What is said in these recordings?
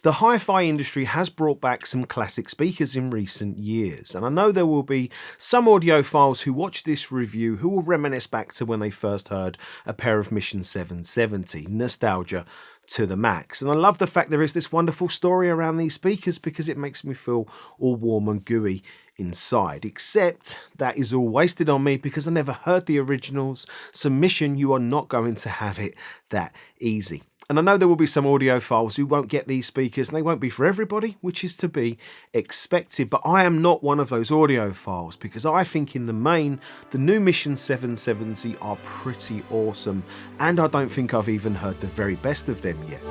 The hi-fi industry has brought back some classic speakers in recent years, and I know there will be some audiophiles who watch this review who will reminisce back to when they first heard a pair of Mission 770, nostalgia to the max. And I love the fact there is this wonderful story around these speakers because it makes me feel all warm and gooey inside, except that is all wasted on me because I never heard the originals. So Mission, you are not going to have it that easy. And I know there will be some audiophiles who won't get these speakers and they won't be for everybody, which is to be expected. But I am not one of those audiophiles because I think in the main, the new Mission 770 are pretty awesome. And I don't think I've even heard the very best of them yet.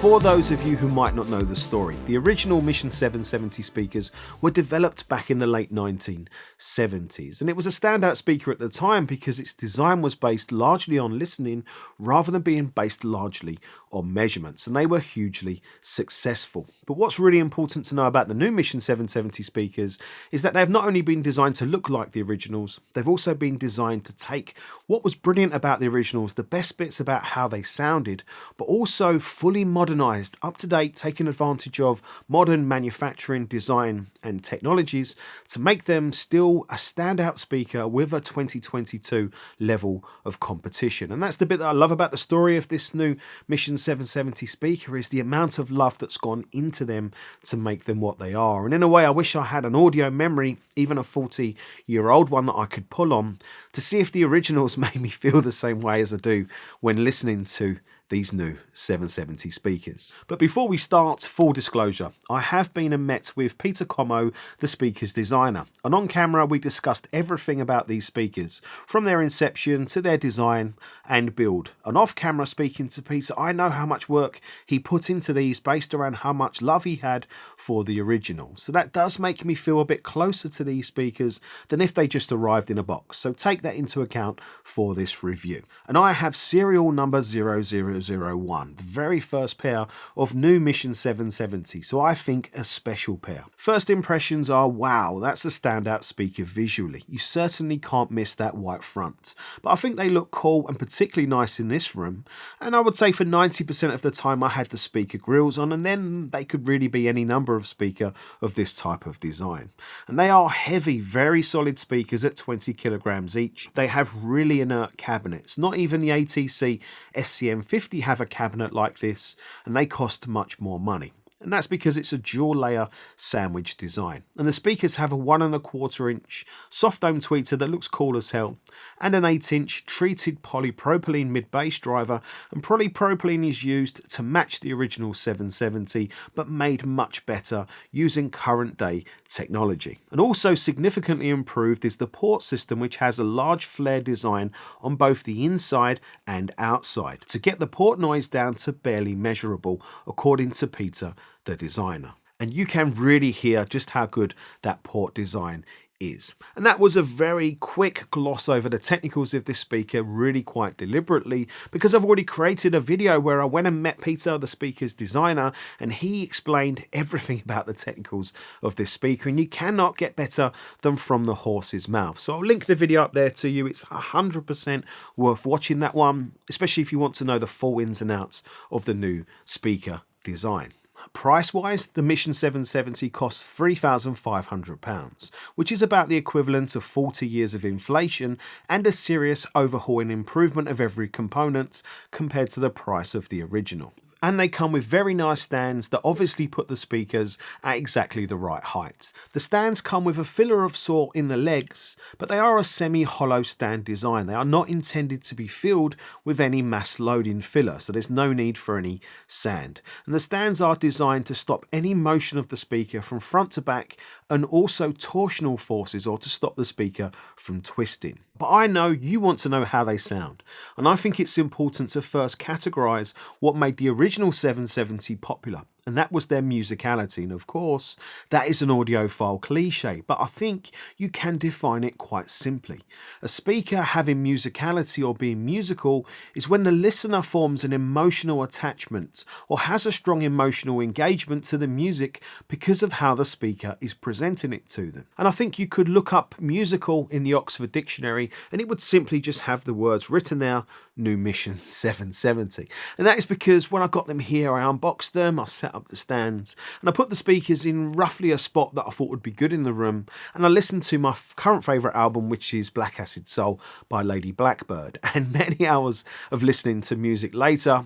For those of you who might not know the story, the original Mission 770 speakers were developed back in the late 1970s, and it was a standout speaker at the time because its design was based largely on listening rather than being based largely on measurements, and they were hugely successful. But what's really important to know about the new Mission 770 speakers is that they've not only been designed to look like the originals, they've also been designed to take what was brilliant about the originals, the best bits about how they sounded, but also fully modernized, up to date, taking advantage of modern manufacturing, design and technologies to make them still a standout speaker with a 2022 level of competition. And that's the bit that I love about the story of this new Mission 770 speaker, is the amount of love that's gone into them to make them what they are. And in a way, I wish I had an audio memory, even a 40-year-old one that I could pull on to see if the originals made me feel the same way as I do when listening to these new 770 speakers. But before we start, full disclosure, I have been and met with Peter Como, the speakers designer, and on camera we discussed everything about these speakers, from their inception to their design and build. And off camera, speaking to Peter, I know how much work he put into these based around how much love he had for the original. So that does make me feel a bit closer to these speakers than if they just arrived in a box. So take that into account for this review. And I have serial number 00001, the very first pair of new Mission 770, so I think a special pair. First impressions are, wow, that's a standout speaker visually. You certainly can't miss that white front. But I think they look cool and particularly nice in this room. And I would say for 90% of the time I had the speaker grills on, and then they could really be any number of speaker of this type of design. And they are heavy, very solid speakers at 20 kilograms each. They have really inert cabinets. Not even the ATC SCM50 have a cabinet like this, and they cost much more money. And that's because it's a dual layer sandwich design. And the speakers have a 1¼ inch soft dome tweeter that looks cool as hell, and an 8-inch treated polypropylene mid-bass driver. And polypropylene is used to match the original 770, but made much better using current day technology. And also significantly improved is the port system, which has a large flare design on both the inside and outside to get the port noise down to barely measurable, according to Peter, the designer. And you can really hear just how good that port design is. And that was a very quick gloss over the technicals of this speaker, really quite deliberately, because I've already created a video where I went and met Peter, the speaker's designer, and he explained everything about the technicals of this speaker, and you cannot get better than from the horse's mouth. So I'll link the video up there to you. It's 100% worth watching that one, especially if you want to know the full ins and outs of the new speaker design. Price-wise, the Mission 770 costs £3,500, which is about the equivalent of 40 years of inflation and a serious overhaul and improvement of every component compared to the price of the original. And they come with very nice stands that obviously put the speakers at exactly the right height. The stands come with a filler of sort in the legs, but they are a semi-hollow stand design. They are not intended to be filled with any mass loading filler, so there's no need for any sand. And the stands are designed to stop any motion of the speaker from front to back, and also torsional forces, or to stop the speaker from twisting. But I know you want to know how they sound, and I think it's important to first categorize what made the original 770 popular. and that was their musicality. And of course, that is an audiophile cliche, but I think you can define it quite simply. A speaker having musicality or being musical is when the listener forms an emotional attachment or has a strong emotional engagement to the music because of how the speaker is presenting it to them. And I think you could look up musical in the Oxford Dictionary and it would simply just have the words written there, New Mission 770. And that is because when I got them here, I unboxed them, I set up the stands, and I put the speakers in roughly a spot that I thought would be good in the room, and I listened to my current favourite album, which is Black Acid Soul by Lady Blackbird. And many hours of listening to music later,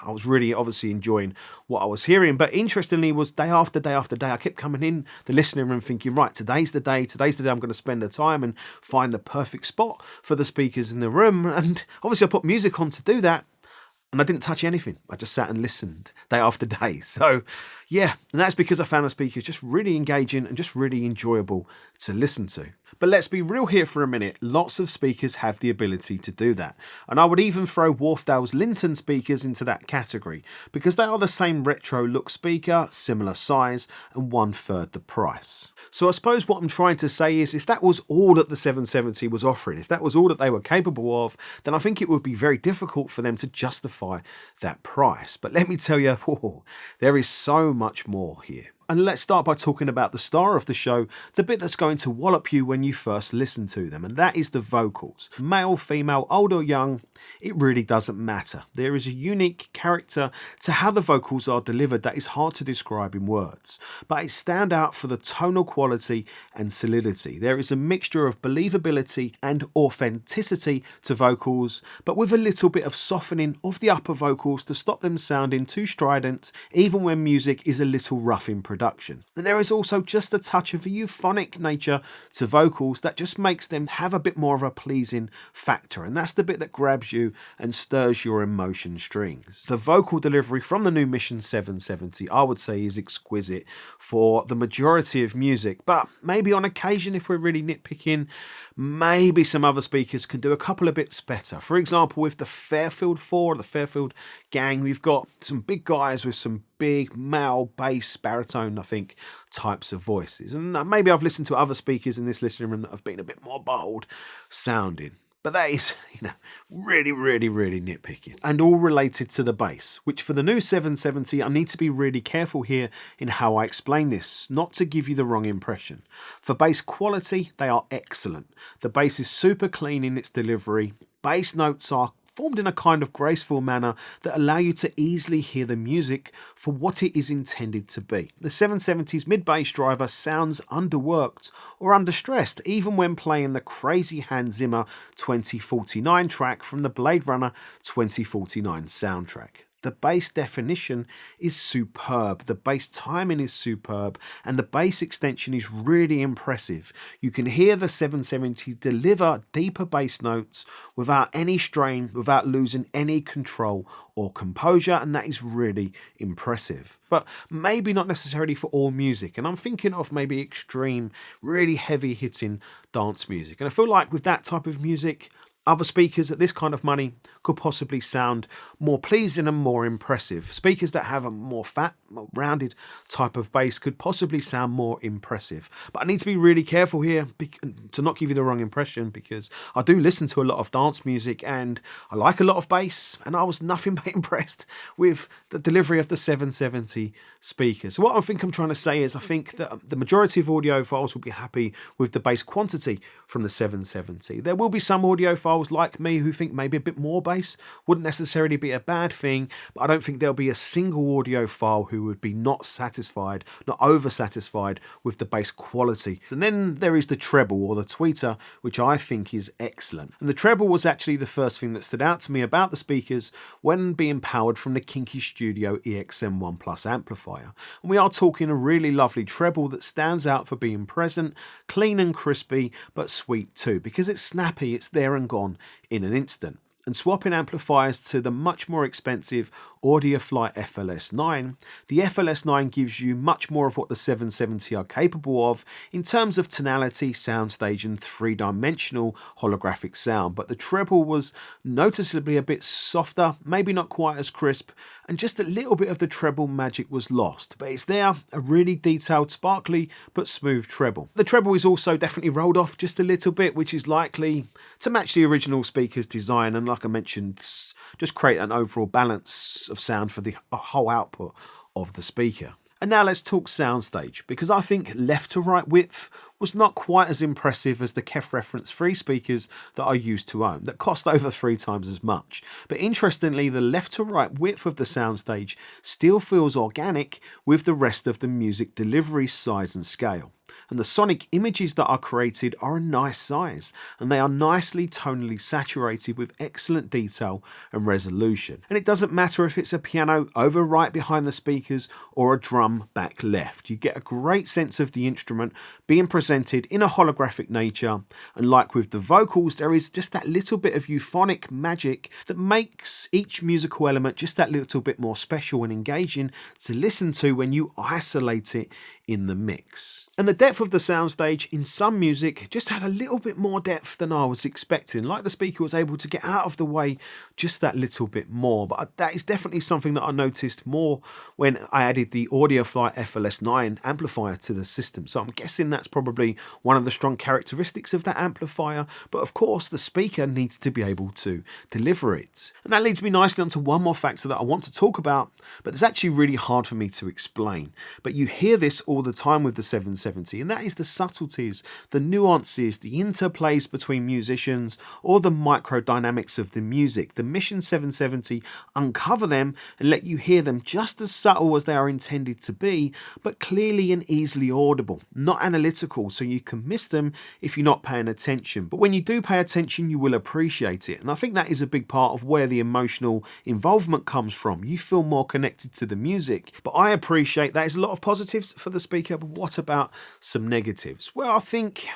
I was really obviously enjoying what I was hearing. But interestingly was day after day after day, I kept coming in the listening room thinking, right, today's the day I'm going to spend the time and find the perfect spot for the speakers in the room. And obviously I put music on to do that. And I didn't touch anything. I just sat and listened day after day. So yeah, and that's because I found the speakers just really engaging and just really enjoyable to listen to. But let's be real here for a minute. Lots of speakers have the ability to do that. And I would even throw Wharfdale's Linton speakers into that category because they are the same retro look speaker, similar size and 1/3 the price. So I suppose what I'm trying to say is if that was all that the 770 was offering, if that was all that they were capable of, then I think it would be very difficult for them to justify that price. But let me tell you, there is so much more here. And let's start by talking about the star of the show, the bit that's going to wallop you when you first listen to them, and that is the vocals. Male, female, old or young, it really doesn't matter. There is a unique character to how the vocals are delivered that is hard to describe in words, but it stand out for the tonal quality and solidity. There is a mixture of believability and authenticity to vocals, but with a little bit of softening of the upper vocals to stop them sounding too strident, even when music is a little rough in production. And there is also just a touch of a euphonic nature to vocals that just makes them have a bit more of a pleasing factor, and that's the bit that grabs you and stirs your emotion strings. The vocal delivery from the New Mission 770 I would say is exquisite for the majority of music, but maybe on occasion, if we're really nitpicking, maybe some other speakers can do a couple of bits better. For example, with the Fairfield 4, the Fairfield gang, we've got some big guys with some big male bass baritone, I think, types of voices. And maybe I've listened to other speakers in this listening room that have been a bit more bold sounding. But that is, really, really, really nitpicking. And all related to the bass, which for the new 770, I need to be really careful here in how I explain this, not to give you the wrong impression. For bass quality, they are excellent. The bass is super clean in its delivery. Bass notes are formed in a kind of graceful manner that allow you to easily hear the music for what it is intended to be. The 770's mid-bass driver sounds underworked or understressed, even when playing the crazy Hans Zimmer 2049 track from the Blade Runner 2049 soundtrack. The bass definition is superb, the bass timing is superb, and the bass extension is really impressive. You can hear the 770 deliver deeper bass notes without any strain, without losing any control or composure, and that is really impressive. But maybe not necessarily for all music, and I'm thinking of maybe extreme, really heavy hitting dance music. And I feel like with that type of music, other speakers at this kind of money could possibly sound more pleasing and more impressive. Speakers that have a more fat, more rounded type of bass could possibly sound more impressive. But I need to be really careful here to not give you the wrong impression, because I do listen to a lot of dance music and I like a lot of bass, and I was nothing but impressed with the delivery of the 770 speakers. So what I think I'm trying to say is I think that the majority of audiophiles will be happy with the bass quantity from the 770. There will be some audiophiles like me who think maybe a bit more bass wouldn't necessarily be a bad thing, but I don't think there'll be a single audiophile who would be not satisfied, not over satisfied with the bass quality. And then there is the treble, or the tweeter, which I think is excellent. And the treble was actually the first thing that stood out to me about the speakers when being powered from the Kinky Studio EXM1 Plus amplifier. And we are talking a really lovely treble that stands out for being present, clean and crispy, but sweet too, because it's snappy, it's there and gone in an instant. and swapping amplifiers to the much more expensive Audiofly FLS9, the FLS9 gives you much more of what the 770 are capable of in terms of tonality, soundstage and three-dimensional holographic sound, but the treble was noticeably a bit softer, maybe not quite as crisp, and just a little bit of the treble magic was lost. But it's there, a really detailed, sparkly but smooth treble. The treble is also definitely rolled off just a little bit, which is likely to match the original speaker's design, and like I mentioned, just create an overall balance of sound for the whole output of the speaker. And now let's talk soundstage, because I think left to right width was not quite as impressive as the KEF Reference 3 speakers that I used to own, that cost over 3 times as much. But interestingly, the left to right width of the soundstage still feels organic with the rest of the music delivery size and scale. And the sonic images that are created are a nice size, and they are nicely tonally saturated with excellent detail and resolution. And it doesn't matter if it's a piano over right behind the speakers or a drum back left. You get a great sense of the instrument being presented in a holographic nature, and like with the vocals, there is just that little bit of euphonic magic that makes each musical element just that little bit more special and engaging to listen to when you isolate it in the mix. And the depth of the soundstage in some music just had a little bit more depth than I was expecting, like the speaker was able to get out of the way just that little bit more. But that is definitely something that I noticed more when I added the Audiofly FLS9 amplifier to the system. So I'm guessing that's probably one of the strong characteristics of that amplifier, but of course the speaker needs to be able to deliver it. And that leads me nicely onto one more factor that I want to talk about, but it's actually really hard for me to explain. But you hear this all the time with the 770, and that is the subtleties, the nuances, the interplays between musicians, or the micro dynamics of the music. The Mission 770 uncover them and let you hear them just as subtle as they are intended to be, but clearly and easily audible, not analytical, so you can miss them if you're not paying attention. But when you do pay attention, you will appreciate it. And I think that is a big part of where the emotional involvement comes from. You feel more connected to the music. But I appreciate that is a lot of positives for the speaker, but what about some negatives? Well, I think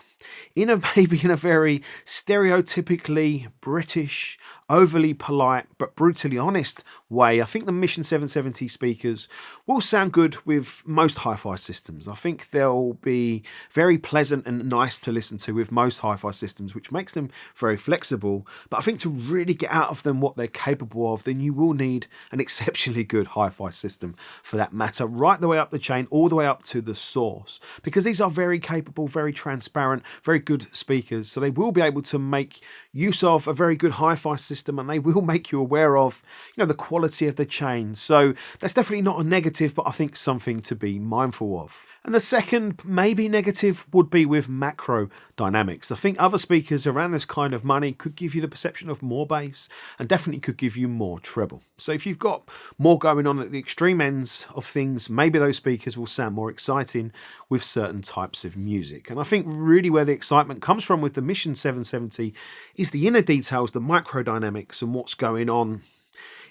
maybe in a very stereotypically British, overly polite but brutally honest way, I think the Mission 770 speakers will sound good with most hi-fi systems. I think they'll be very pleasant and nice to listen to with most hi-fi systems, which makes them very flexible. But I think to really get out of them what they're capable of, then you will need an exceptionally good hi-fi system for that matter, right the way up the chain, all the way up to the source, because these are very capable, very transparent, very good speakers, so they will be able to make use of a very good hi-fi system, and they will make you aware of, the quality of the chain. So that's definitely not a negative, but I think something to be mindful of. And the second maybe negative would be with macro dynamics. I think other speakers around this kind of money could give you the perception of more bass and definitely could give you more treble. So if you've got more going on at the extreme ends of things, maybe those speakers will sound more exciting with certain types of music. And I think really where the excitement comes from with the Mission 770 is the inner details, the micro dynamics and what's going on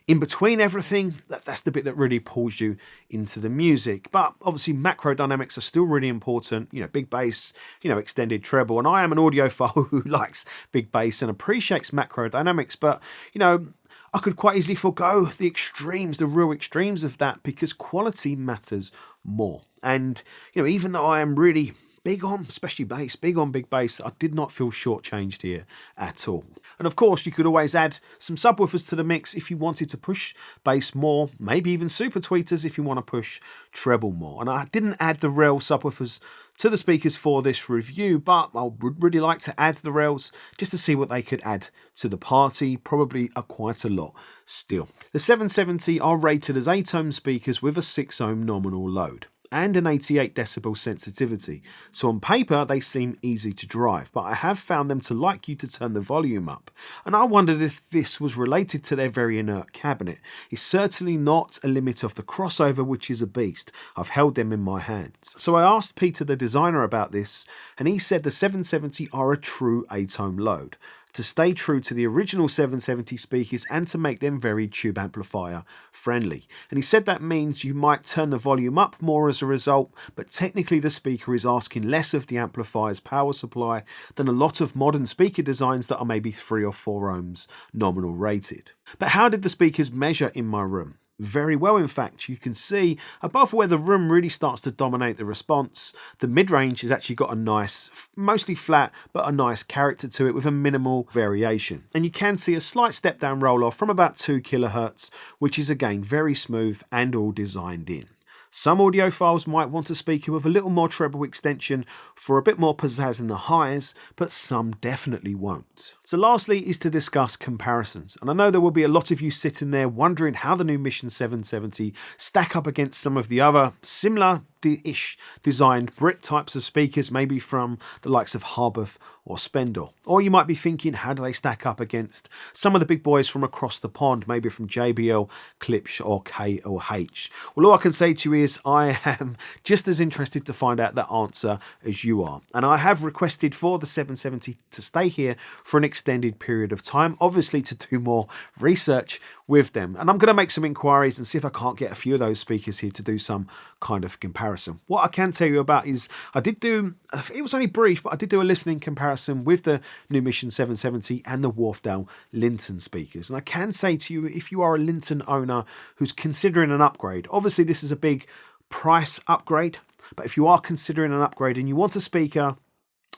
in between everything. That's the bit that really pulls you into the music. But obviously macro dynamics are still really important, big bass, extended treble, and I am an audiophile who likes big bass and appreciates macro dynamics, but I could quite easily forego the extremes, the real extremes of that, because quality matters more. And even though I am really big on, especially bass, big on big bass, I did not feel shortchanged here at all. And of course, you could always add some subwoofers to the mix if you wanted to push bass more, maybe even super tweeters if you want to push treble more. And I didn't add the rail subwoofers to the speakers for this review, but I would really like to add the rails just to see what they could add to the party, probably quite a lot still. The 770 are rated as 8 ohm speakers with a 6 ohm nominal load and an 88 decibel sensitivity. So on paper, they seem easy to drive, but I have found them to like you to turn the volume up. And I wondered if this was related to their very inert cabinet. It's certainly not a limit of the crossover, which is a beast. I've held them in my hands. So I asked Peter, the designer, about this, and he said the 770 are a true 8 ohm load. to stay true to the original 770 speakers and to make them very tube amplifier friendly. And he said that means you might turn the volume up more as a result, but technically the speaker is asking less of the amplifier's power supply than a lot of modern speaker designs that are maybe 3 or 4 ohms nominal rated. But how did the speakers measure in my room? Very well, in fact. You can see above where the room really starts to dominate the response, the mid-range has actually got a nice, mostly flat, but a nice character to it with a minimal variation. And you can see a slight step down roll off from about 2 kHz, which is again very smooth and all designed in. Some audiophiles might want a speaker with a little more treble extension for a bit more pizzazz in the highs, but some definitely won't. So lastly is to discuss comparisons. And I know there will be a lot of you sitting there wondering how the new Mission 770 stack up against some of the other similar-ish designed Brit types of speakers, maybe from the likes of Harbuff or Spendor. Or you might be thinking, how do they stack up against some of the big boys from across the pond, maybe from JBL, Klipsch or K/H? Well, all I can say to you is I am just as interested to find out that answer as you are. And I have requested for the 770 to stay here for an extended period of time, obviously to do more research with them. And I'm going to make some inquiries and see if I can't get a few of those speakers here to do some kind of comparison. What I can tell you about is I did do, it was only brief, but I did do a listening comparison with the new Mission 770 and the Wharfedale Linton speakers. And I can say to you, if you are a Linton owner who's considering an upgrade, obviously this is a big price upgrade, but if you are considering an upgrade and you want a speaker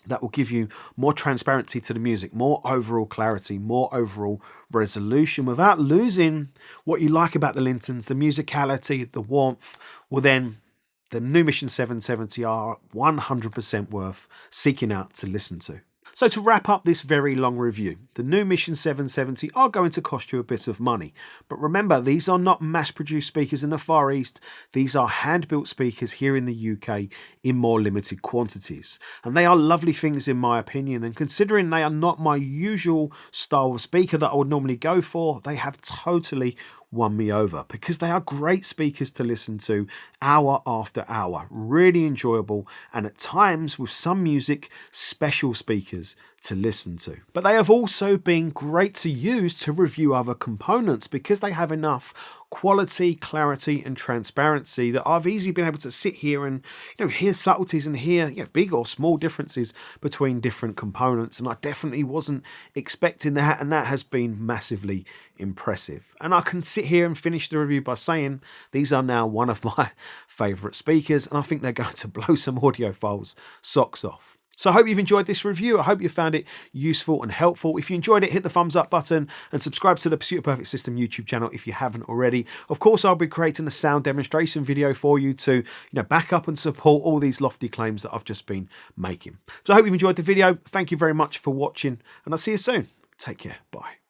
that will give you more transparency to the music, more overall clarity, more overall resolution without losing what you like about the Lintons, the musicality, the warmth, well then the new Mission 770 are 100% worth seeking out to listen to. So to wrap up this very long review, the new Mission 770 are going to cost you a bit of money. But remember, these are not mass-produced speakers in the Far East. These are hand-built speakers here in the UK in more limited quantities. And they are lovely things in my opinion. And considering they are not my usual style of speaker that I would normally go for, they have totally won me over because they are great speakers to listen to hour after hour, really enjoyable, and at times with some music, special speakers to listen to. But they have also been great to use to review other components because they have enough quality, clarity and transparency that I've easily been able to sit here and hear subtleties and hear big or small differences between different components, and I definitely wasn't expecting that, and that has been massively impressive. And I can sit here and finish the review by saying these are now one of my favourite speakers, and I think they're going to blow some audiophiles socks off. So I hope you've enjoyed this review. I hope you found it useful and helpful. If you enjoyed it, hit the thumbs up button and subscribe to the Pursuit of Perfect System YouTube channel if you haven't already. Of course, I'll be creating a sound demonstration video for you to back up and support all these lofty claims that I've just been making. So I hope you've enjoyed the video. Thank you very much for watching, and I'll see you soon. Take care. Bye.